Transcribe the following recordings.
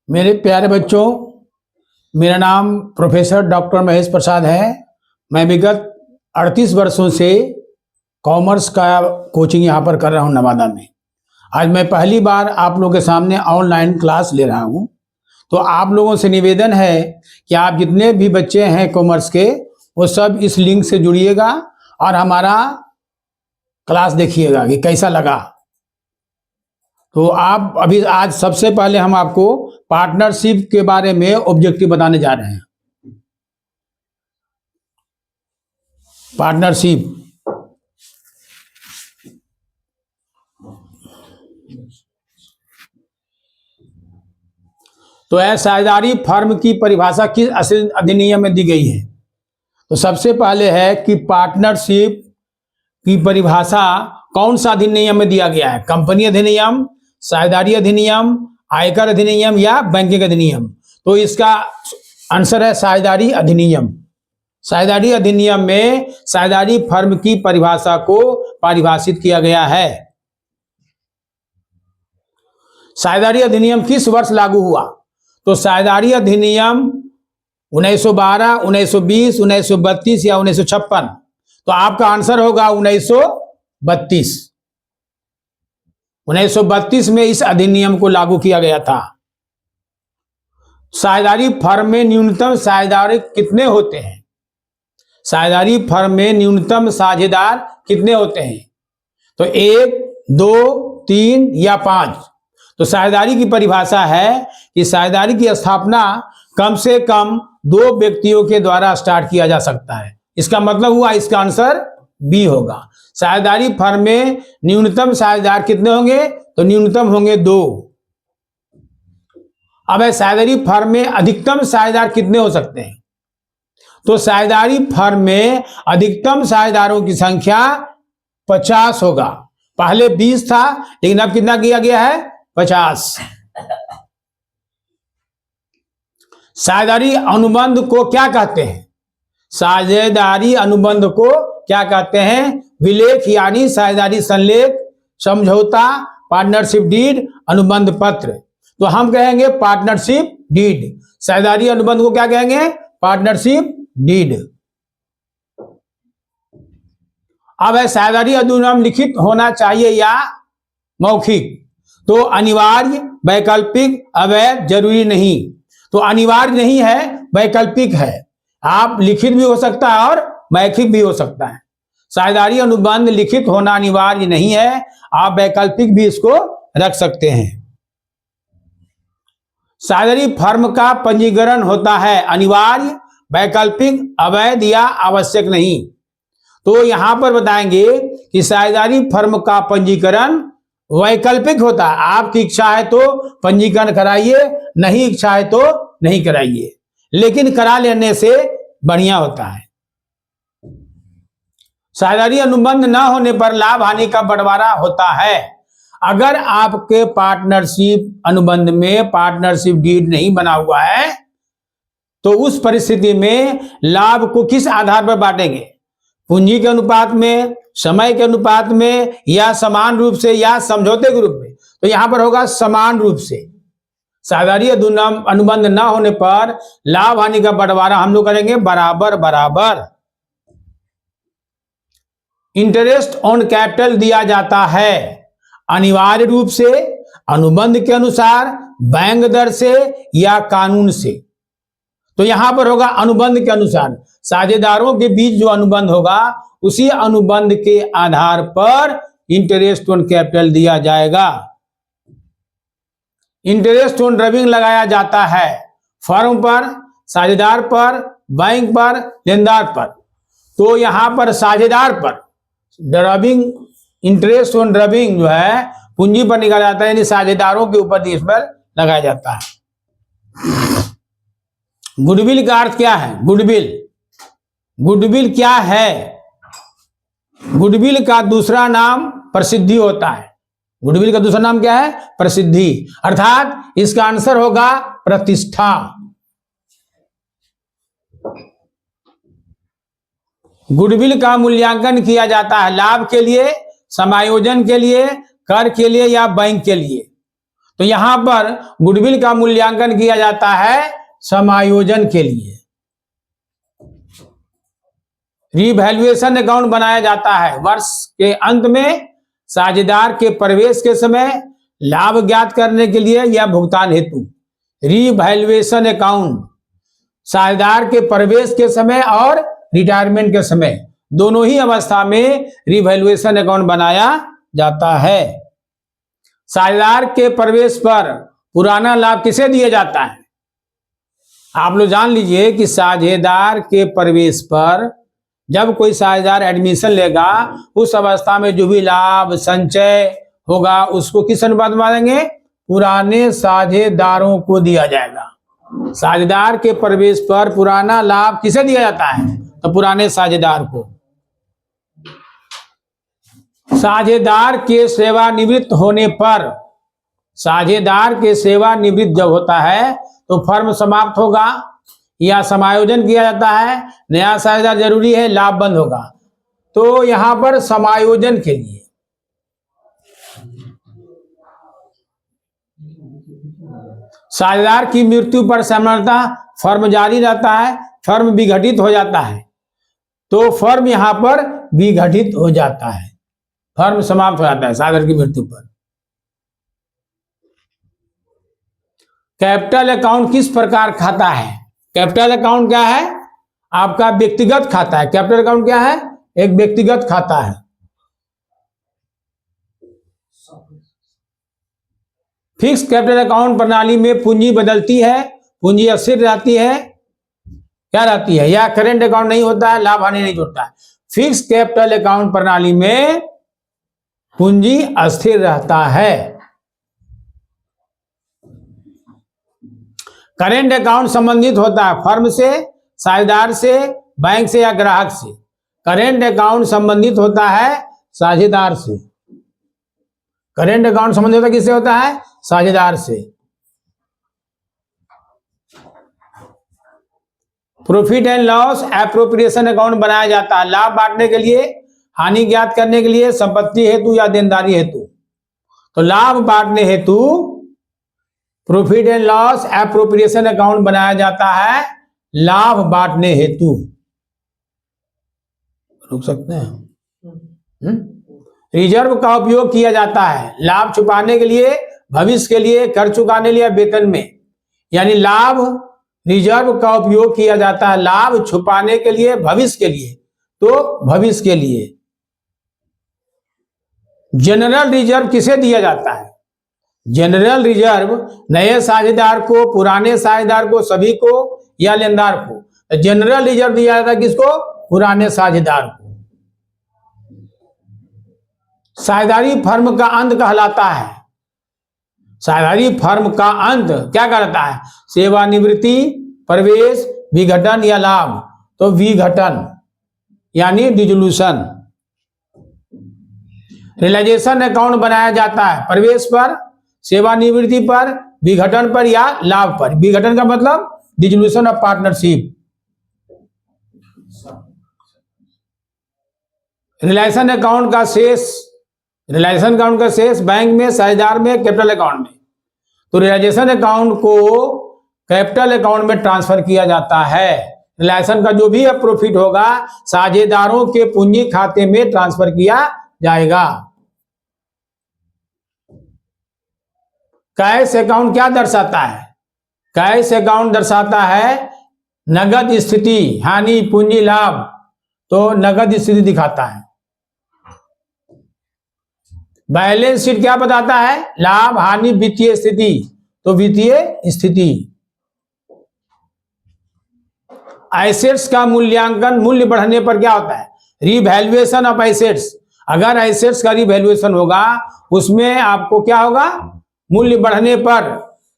मेरे प्यारे बच्चों, मेरा नाम प्रोफेसर डॉक्टर महेश प्रसाद है। मैं विगत 38 वर्षों से कॉमर्स का कोचिंग यहाँ पर कर रहा हूँ नवादा में। आज मैं पहली बार आप लोगों के सामने ऑनलाइन क्लास ले रहा हूँ। तो आप लोगों से निवेदन है कि आप जितने भी बच्चे हैं कॉमर्स के, वो सब इस लिंक से जुड़िएगा और हमारा क्लास देखिएगा कि कैसा लगा। तो आप अभी आज सबसे पहले हम आपको पार्टनरशिप के बारे में ऑब्जेक्टिव बताने जा रहे हैं। पार्टनरशिप तो है साझेदारी फर्म की परिभाषा किस अधिनियम में दी गई है। तो सबसे पहले है कि पार्टनरशिप की परिभाषा कौन सा अधिनियम में दिया गया है। कंपनी अधिनियम, साझेदारी अधिनियम, आयकर अधिनियम या बैंकिंग अधिनियम। तो इसका आंसर है साझेदारी अधिनियम। साझेदारी अधिनियम में साझेदारी फर्म की परिभाषा को परिभाषित किया गया है। साझेदारी अधिनियम किस वर्ष लागू हुआ? तो साझेदारी अधिनियम 1912, 1920, 1932 या 1956। तो आपका आंसर होगा 1932। 1932 में इस अधिनियम को लागू किया गया था। साझेदारी फर्म में न्यूनतम साझेदार कितने होते हैं? साझेदारी फर्म में न्यूनतम साझेदार कितने होते हैं? तो 1, 2, 3 या 5। तो साझेदारी की परिभाषा है कि साझेदारी की स्थापना कम से कम 2 व्यक्तियों के द्वारा स्टार्ट किया जा सकता है। इसका मतलब हुआ, इसका आंसर बी होगा। साझेदारी फर्म में न्यूनतम साझेदार कितने होंगे? तो न्यूनतम होंगे 2। अब साझेदारी फर्म में अधिकतम साझेदार कितने हो सकते हैं? तो साझेदारी फर्म में अधिकतम साझेदारों की संख्या 50 होगा। पहले 20 था, लेकिन अब कितना किया गया है? 50। साझेदारी अनुबंध को क्या कहते हैं? साझेदारी अनुबंध को क्या कहते हैं? विलेख यानी साझेदारी संलेख, समझौता, पार्टनरशिप डीड, अनुबंध पत्र। तो हम कहेंगे पार्टनरशिप डीड। साझेदारी अनुबंध को क्या कहेंगे? Partnership deed. अब है साझेदारी अधिनियम लिखित होना चाहिए या मौखिक? तो अनिवार्य, वैकल्पिक, अवैध, जरूरी नहीं। तो अनिवार्य नहीं है, वैकल्पिक है। आप लिखित भी हो सकता है और मौखिक भी हो सकता है। साझेदारी अनुबंध लिखित होना अनिवार्य नहीं है, आप वैकल्पिक भी इसको रख सकते हैं। साझेदारी फर्म का पंजीकरण होता है अनिवार्य, वैकल्पिक, अवैध या आवश्यक नहीं। तो यहां पर बताएंगे कि साझेदारी फर्म का पंजीकरण वैकल्पिक होता है। आपकी इच्छा है तो पंजीकरण कराइए, नहीं इच्छा है तो नहीं कराइए, लेकिन करा लेने से बढ़िया होता है। साझेदारी अनुबंध न होने पर लाभ हानि का बंटवारा होता है। अगर आपके पार्टनरशिप अनुबंध में पार्टनरशिप डीड नहीं बना हुआ है, तो उस परिस्थिति में लाभ को किस आधार पर बांटेंगे? पूंजी के अनुपात में, समय के अनुपात में, या समान रूप से, या समझौते के रूप में? तो यहां पर होगा समान रूप से। साझेदारी अनुबंध न होने पर लाभ हानि का बंटवारा हम लोग करेंगे बराबर बराबर। इंटरेस्ट ऑन कैपिटल दिया जाता है अनिवार्य रूप से, अनुबंध के अनुसार, बैंक दर से या कानून से? तो यहां पर होगा अनुबंध के अनुसार। साझेदारों के बीच जो अनुबंध होगा, उसी अनुबंध के आधार पर इंटरेस्ट ऑन कैपिटल दिया जाएगा। इंटरेस्ट ऑन ड्राइविंग लगाया जाता है फर्म पर, साझेदार पर, बैंक पर, लेनदार पर। तो यहां पर साझेदार पर ड्राइविंग, इंटरेस्ट ऑन ड्राइविंग जो है पूंजी पर निकाला जाता है, यानी साझेदारों के ऊपर इस पर लगाया जाता है। गुडविल का अर्थ क्या है? गुडविल, गुडविल क्या है? गुडविल का दूसरा नाम प्रसिद्धि होता है। गुडविल का दूसरा नाम क्या है? प्रसिद्धि। अर्थात इसका आंसर होगा प्रतिष्ठा। गुडविल का मूल्यांकन किया जाता है लाभ के लिए, समायोजन के लिए, कर के लिए या बैंक के लिए। तो यहां पर गुडविल का मूल्यांकन किया जाता है समायोजन के लिए। रिवैल्यूएशन अकाउंट बनाया जाता है वर्ष के अंत में साझेदार के प्रवेश के समय, लाभ ज्ञात करने के लिए या भुगतान हेतु। रिवैल्यूएशन अकाउंट साझेदार के प्रवेश के समय और रिटायरमेंट के समय, दोनों ही अवस्था में रिवैल्यूएशन अकाउंट बनाया जाता है। साझेदार के प्रवेश पर पुराना लाभ किसे दिया जाता है? आप लोग जान लीजिए कि साझेदार के प्रवेश पर जब कोई साझेदार एडमिशन लेगा, उस अवस्था में जो भी लाभ संचय होगा उसको किस अनुपात में बांटेंगे? पुराने साझेदारों को दिया जाएगा। साझेदार के प्रवेश पर पुराना लाभ किसे दिया जाता है? तो पुराने साझेदार को। साझेदार के सेवानिवृत्त होने पर, साझेदार के सेवानिवृत्त जब होता है तो फर्म समाप्त होगा या समायोजन किया जाता है, नया साझेदार जरूरी है, लाभ बंद होगा। तो यहां पर समायोजन के लिए साझेदार की मृत्यु पर सामान्यतः फर्म जारी रहता है, फर्म विघटित हो जाता है। तो फर्म यहां पर विघटित हो जाता है, फर्म समाप्त हो जाता है साझेदार की मृत्यु पर। कैपिटल अकाउंट किस प्रकार खाता है? कैपिटल अकाउंट क्या है? आपका व्यक्तिगत खाता है। कैपिटल अकाउंट क्या है? एक व्यक्तिगत खाता है। फिक्स कैपिटल अकाउंट प्रणाली में पूंजी बदलती है, पूंजी अस्थिर रहती है, क्या रहती है, या करेंट अकाउंट नहीं होता है, लाभ हानि नहीं जुड़ता है। फिक्स कैपिटल अकाउंट प्रणाली में पूंजी अस्थिर रहता है। करेंट अकाउंट संबंधित होता है फर्म से, साझेदार से, बैंक से या ग्राहक से। करेंट अकाउंट संबंधित होता है साझेदार से। करेंट अकाउंट संबंधित होता किससे होता है? साझेदार से। Profit and loss appropriation account बनाया जाता है लाभ बांटने के लिए, हानि ज्ञात करने के लिए, संपत्ति हेतु या देनदारी हेतु। तो लाभ बांटने हेतु profit and loss appropriation account बनाया जाता है लाभ बांटने हेतु। रुक सकते हैं। रिजर्व का उपयोग किया जाता है लाभ छुपाने के लिए, भविष्य के लिए, कर चुकाने के लिए, वेतन में। यानी लाभ रिजर्व का उपयोग किया जाता है लाभ छुपाने के लिए, भविष्य के लिए। तो भविष्य के लिए जनरल रिजर्व किसे दिया जाता है? जनरल रिजर्व नए साझेदार को, पुराने साझेदार को, सभी को या लेनदार को। जनरल रिजर्व दिया जाता है किसको? पुराने साझेदार को। साझेदारी फर्म का अंत कहलाता है। साझेदारी फर्म का अंत क्या कहलाता है? सेवानिवृत्ति, प्रवेश, विघटन या लाभ। तो विघटन यानी डिसोल्यूशन। रियलाइजेशन अकाउंट बनाया जाता है प्रवेश पर, सेवानिवृत्ति पर, विघटन पर या लाभ पर। विघटन का मतलब dissolution of partnership. Realisation account का शेष, रियलाइजेशन अकाउंट का शेष बैंक में, साझेदार में, कैपिटल अकाउंट में। तो रियलाइजेशन अकाउंट को कैपिटल अकाउंट में ट्रांसफर किया जाता है। रियलाइजेशन का जो भी प्रॉफिट होगा साझेदारों के पूंजी खाते में ट्रांसफर किया जाएगा। कैश अकाउंट क्या दर्शाता है? कैश अकाउंट दर्शाता है नगद स्थिति, हानि, पूंजी, लाभ। तो नगद स्थिति दिखाता है। बैलेंस शीट क्या बताता है? लाभ, हानि, वित्तीय स्थिति। तो वित्तीय स्थिति। एसेट्स का मूल्यांकन, मूल्य बढ़ने पर क्या होता है? Revaluation of assets. अगर एसेट्स का रिवैल्यूएशन होगा उसमें आपको क्या होगा? मूल्य बढ़ने पर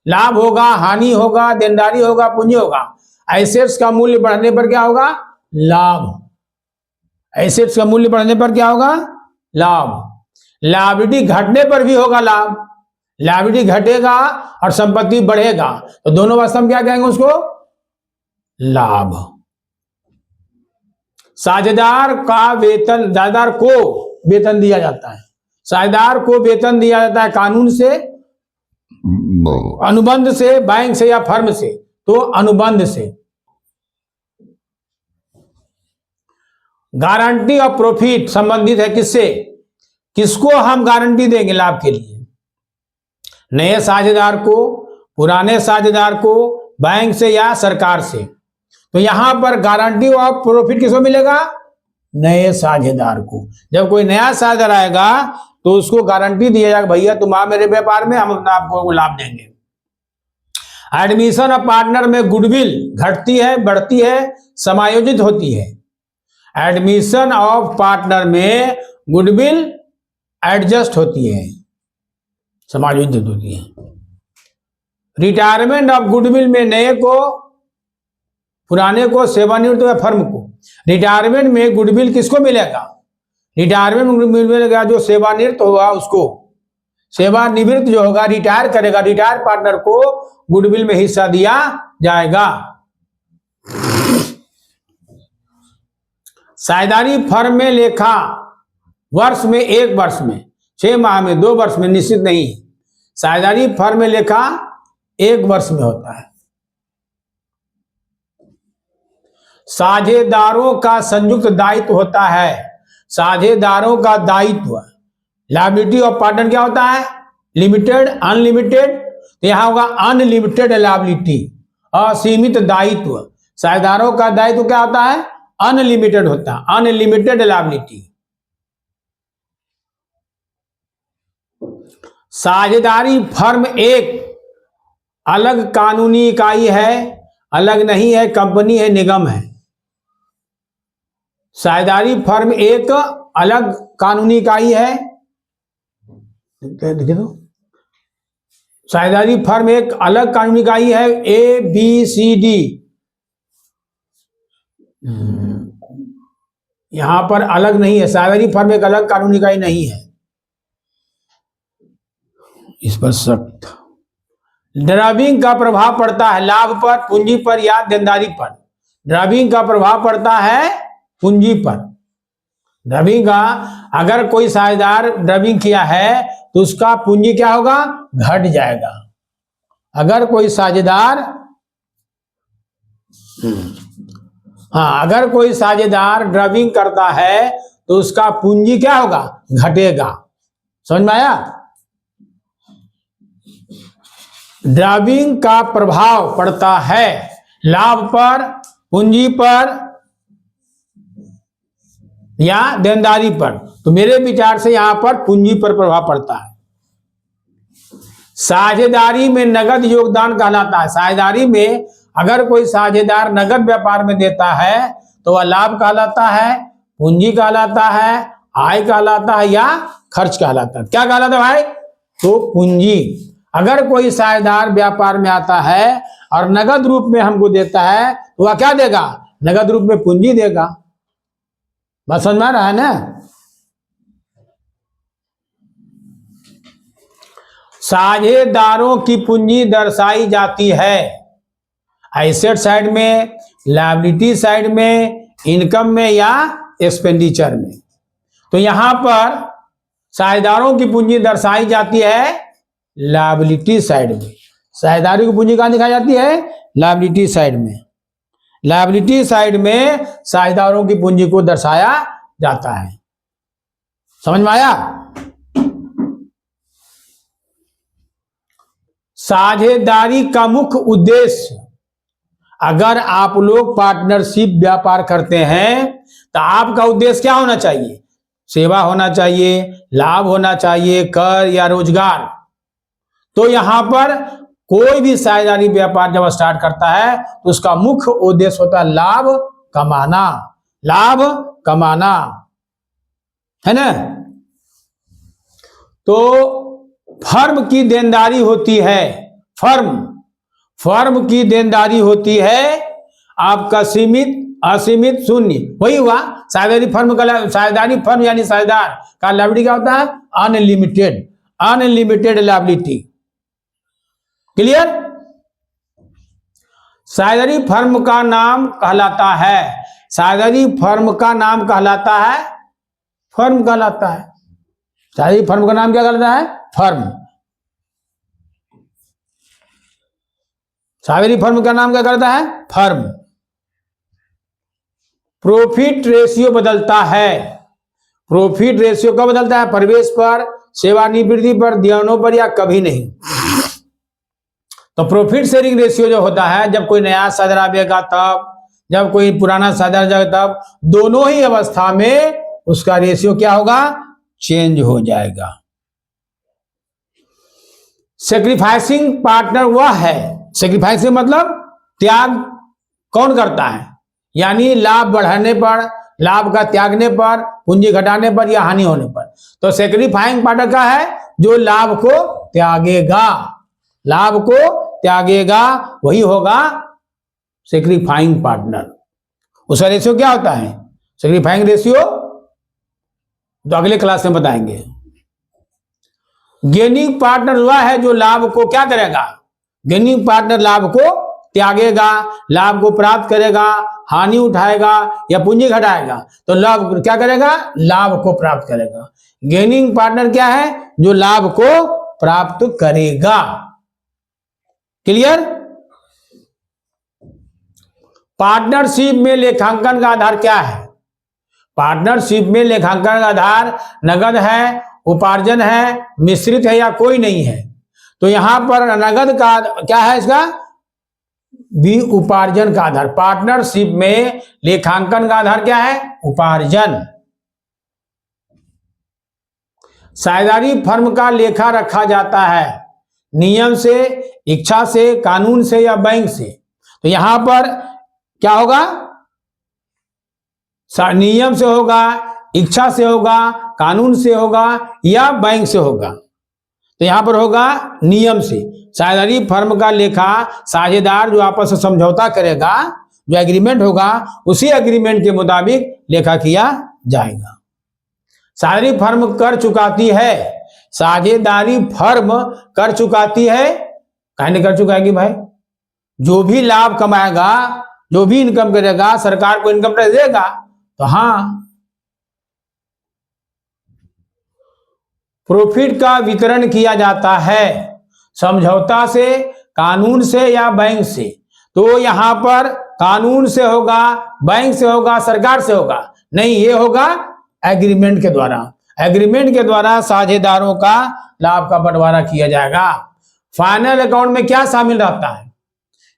लाभ होगा, हानि होगा, देनदारी होगा, पूंजी होगा। एसेट्स का मूल्य बढ़ने पर क्या होगा? लाभ। एसेट्स का मूल्य बढ़ने पर क्या होगा? लाभ। लायबिलिटी घटने पर भी होगा लाभ। लायबिलिटी घटेगा और संपत्ति बढ़ेगा तो दोनों अवस्था में क्या कहेंगे उसको? लाभ। साझेदार का वेतन, साझेदार को वेतन दिया जाता है, साझेदार को वेतन दिया जाता है कानून से, अनुबंध से, बैंक से या फर्म से। तो अनुबंध से। गारंटी ऑफ प्रॉफिट संबंधित है किससे? किसको हम गारंटी देंगे लाभ के लिए? नए साझेदार को, पुराने साझेदार को, बैंक से या सरकार से। तो यहां पर गारंटी ऑफ प्रॉफिट किसको मिलेगा? नए साझेदार को। जब कोई नया साझेदार आएगा तो उसको गारंटी दिया जाएगा, भैया तुम आ मेरे व्यापार में, हम आपको लाभ देंगे। एडमिशन ऑफ पार्टनर में गुडविल घटती है, बढ़ती है, समायोजित होती है। एडमिशन ऑफ पार्टनर में गुडविल एडजस्ट होती है, समायोजित होती है। रिटायरमेंट ऑफ गुडविल में नए को, पुराने को, सेवानिवृत्त या फर्म को। रिटायरमेंट में गुडविल किसको मिलेगा? रिटायरमेंट में गुडविल मिलेगा जो सेवानिवृत्त होगा उसको। सेवानिवृत्त जो होगा, रिटायर करेगा, रिटायर पार्टनर को गुडविल में हिस्सा दिया जाएगा। साझेदारी फर्म में लेखा वर्ष में, 1 वर्ष में, 6 माह में, 2 वर्ष में, निश्चित नहीं। साझेदारी फर्म में लेखा 1 वर्ष में होता है। साझेदारों का संयुक्त दायित्व होता है। साझेदारों का दायित्व, लायबिलिटी ऑफ पार्टनर क्या होता है? Limited, unlimited. तो यहां होगा अनलिमिटेड लायबिलिटी, असीमित दायित्व। साझेदारों का दायित्व क्या होता है? अनलिमिटेड होता है, अनलिमिटेड लायबिलिटी। साझेदारी फर्म एक अलग कानूनी इकाई है, अलग नहीं है, कंपनी है, निगम है। साझेदारी फर्म एक अलग कानूनी इकाई है, देखिए तो, साझेदारी फर्म एक अलग कानूनी इकाई है, ABCD। यहां पर अलग नहीं है, साझेदारी फर्म एक अलग कानूनी इकाई नहीं है, इस पर सख्त। ड्राइविंग का प्रभाव पड़ता है लाभ पर, पूंजी पर या देनदारी पर। ड्राइविंग का प्रभाव पड़ता है पूंजी पर। ड्राइविंग का, अगर कोई साझेदार ड्राइविंग किया है तो उसका पूंजी क्या होगा? घट जाएगा। अगर कोई साझेदार, अगर कोई साझेदार ड्राइविंग करता है तो उसका पूंजी क्या होगा? घटेगा। समझ में आया? ड्राइविंग का प्रभाव पड़ता है लाभ पर, पूंजी पर या देनदारी पर। तो मेरे विचार से यहां पर पूंजी पर प्रभाव पड़ता है। साझेदारी में नगद योगदान कहलाता है। साझेदारी में अगर कोई साझेदार नगद व्यापार में देता है तो वह लाभ कहलाता है, पूंजी कहलाता है, आय कहलाता है या खर्च कहलाता है। क्या कहलाता है भाई? तो पूंजी। अगर कोई साझेदार व्यापार में आता है और नगद रूप में हमको देता है तो वह क्या देगा? नगद रूप में पूंजी देगा। बात समझ में आ रहा है ना? साझेदारों की पूंजी दर्शाई जाती है एसेट साइड में, लायबिलिटी साइड में, इनकम में या एक्सपेंडिचर में। तो यहां पर साझेदारों की पूंजी दर्शाई जाती है लायबिलिटी साइड में। साझेदारी की पूंजी कहां दिखाई जाती है? लायबिलिटी साइड में। लायबिलिटी साइड में साझेदारों की पूंजी को दर्शाया जाता है। समझ में आया? साझेदारी का मुख्य उद्देश्य, अगर आप लोग पार्टनरशिप व्यापार करते हैं तो आपका उद्देश्य क्या होना चाहिए? सेवा होना चाहिए, लाभ होना चाहिए, कर या रोजगार। तो यहां पर कोई भी साझेदारी व्यापार जब स्टार्ट करता है तो उसका मुख्य उद्देश्य होता है लाभ कमाना, लाभ कमाना, है ना? तो फर्म की देनदारी होती है, फर्म की देनदारी होती है आपका सीमित, असीमित, शून्य। वही हुआ साझेदारी फर्म का। साझेदारी फर्म यानी साझेदार का लायबिलिटी क्या होता है? Unlimited, unlimited liability. क्लियर? साझेदारी फर्म का नाम कहलाता है साझेदारी फर्म का नाम कहलाता है, फर्म कहलाता है। साझेदारी फर्म का नाम क्या कहलाता है? फर्म। साझेदारी फर्म का नाम क्या कहलाता है? फर्म। प्रॉफिट रेशियो बदलता है। प्रॉफिट रेशियो कब बदलता है? प्रवेश पर, सेवानिवृत्ति पर, देनों पर, या कभी नहीं। तो प्रॉफिट शेयरिंग रेशियो जो होता है, जब कोई नया साझेदार आएगा तब, जब कोई पुराना साझेदार जाएगा तब, दोनों ही अवस्था में उसका रेशियो क्या होगा? चेंज हो जाएगा। सेक्रीफाइसिंग पार्टनर वह है, सेक्रीफाइसिंग मतलब त्याग कौन करता है, यानी लाभ बढ़ाने पर, लाभ का त्यागने पर, पूंजी घटाने पर या हानि होने पर। तो सेक्रीफाइंग पार्टनर का है जो लाभ को त्यागेगा, लाभ को त्यागेगा, वही होगा सेक्रीफाइंग पार्टनर। उसका रेशियो क्या होता है? सेक्रीफाइंग रेशियो तो अगले क्लास में बताएंगे। गेनिंग पार्टनर वह है जो लाभ को क्या करेगा? गेनिंग पार्टनर लाभ को त्यागेगा, लाभ को प्राप्त करेगा, हानि उठाएगा या पूंजी घटाएगा। तो लाभ क्या करेगा? लाभ को प्राप्त करेगा। गेनिंग पार्टनर क्या है? जो लाभ को प्राप्त करेगा। क्लियर? पार्टनरशिप में लेखांकन का आधार क्या है? पार्टनरशिप में लेखांकन का आधार नगद है, उपार्जन है, मिश्रित है या कोई नहीं है। तो यहां पर नगद का क्या है? इसका भी उपार्जन का आधार। पार्टनरशिप में लेखांकन का आधार क्या है? उपार्जन। साझेदारी फर्म का लेखा रखा जाता है नियम से, इच्छा से, कानून से या बैंक से। तो यहां पर क्या होगा? नियम से होगा, इच्छा से होगा, कानून से होगा या बैंक से होगा। तो यहां पर होगा नियम से। साझेदारी फर्म का लेखा साझेदार जो आपस में समझौता करेगा, जो एग्रीमेंट होगा, उसी एग्रीमेंट के मुताबिक लेखा किया जाएगा। साझेदारी फर्म कर चुकाती है, साझेदारी फर्म कर चुकाती है। कहने कर चुकाएगी भाई, जो भी लाभ कमाएगा, जो भी इनकम करेगा, सरकार को इनकम टैक्स देगा। तो हाँ, प्रॉफिट का वितरण किया जाता है समझौता से, कानून से या बैंक से। तो यहां पर कानून से होगा, बैंक से होगा, सरकार से होगा नहीं, ये होगा एग्रीमेंट के द्वारा। एग्रीमेंट के द्वारा साझेदारों का लाभ का बंटवारा किया जाएगा। फाइनल अकाउंट में क्या शामिल रहता है?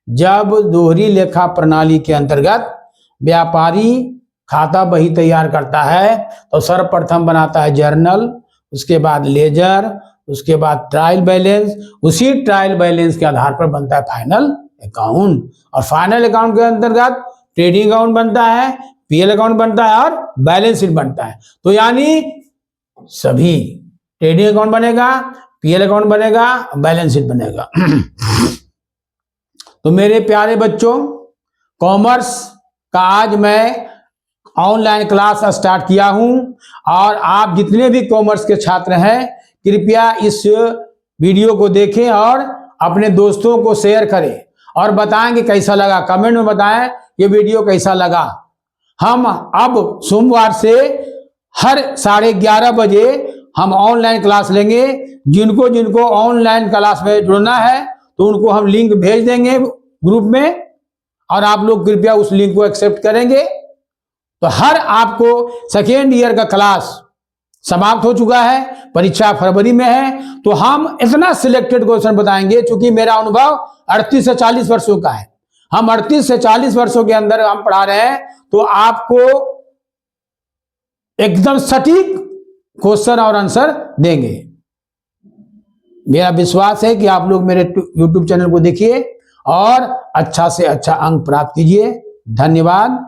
जब दोहरी लेखा प्रणाली के अंतर्गत व्यापारी खाता बही तैयार करता है तो सर्वप्रथम बनाता है जर्नल, उसके बाद लेजर, उसके बाद ट्रायल बैलेंस, उसी ट्रायल बैलेंस के आधार पर बनता है फाइनल अकाउंट। और फाइनल अकाउंट के अंतर्गत ट्रेडिंग अकाउंट बनता है, पीएल अकाउंट बनता है और बैलेंस शीट बनता है। तो यानी सभी ट्रेडिंग अकाउंट बनेगा, पीएल अकाउंट बनेगा, बैलेंस शीट बनेगा। तो मेरे प्यारे बच्चों, कॉमर्स का आज मैं ऑनलाइन क्लास स्टार्ट किया हूं और आप जितने भी कॉमर्स के छात्र हैं कृपया इस वीडियो को देखें और अपने दोस्तों को शेयर करें और बताएं कि कैसा लगा। कमेंट में बताएं ये वीडियो कैसा लगा। हम अब सोमवार से हर 11:30 बजे हम ऑनलाइन क्लास लेंगे। जिनको जिनको ऑनलाइन क्लास में जुड़ना है तो उनको हम लिंक भेज देंगे ग्रुप में और आप लोग कृपया उस लिंक को एक्सेप्ट करेंगे। तो हर आपको सेकेंड ईयर का क्लास समाप्त हो चुका है, परीक्षा फरवरी में है। तो हम इतना सिलेक्टेड क्वेश्चन बताएंगे, चूंकि मेरा अनुभव 38 से 40 वर्षों का है। हम 38 से 40 वर्षों के अंदर हम पढ़ा रहे हैं, तो आपको एकदम सटीक क्वेश्चन और आंसर देंगे। मेरा विश्वास है कि आप लोग मेरे YouTube चैनल को देखिए और अच्छा से अच्छा अंक प्राप्त कीजिए। धन्यवाद।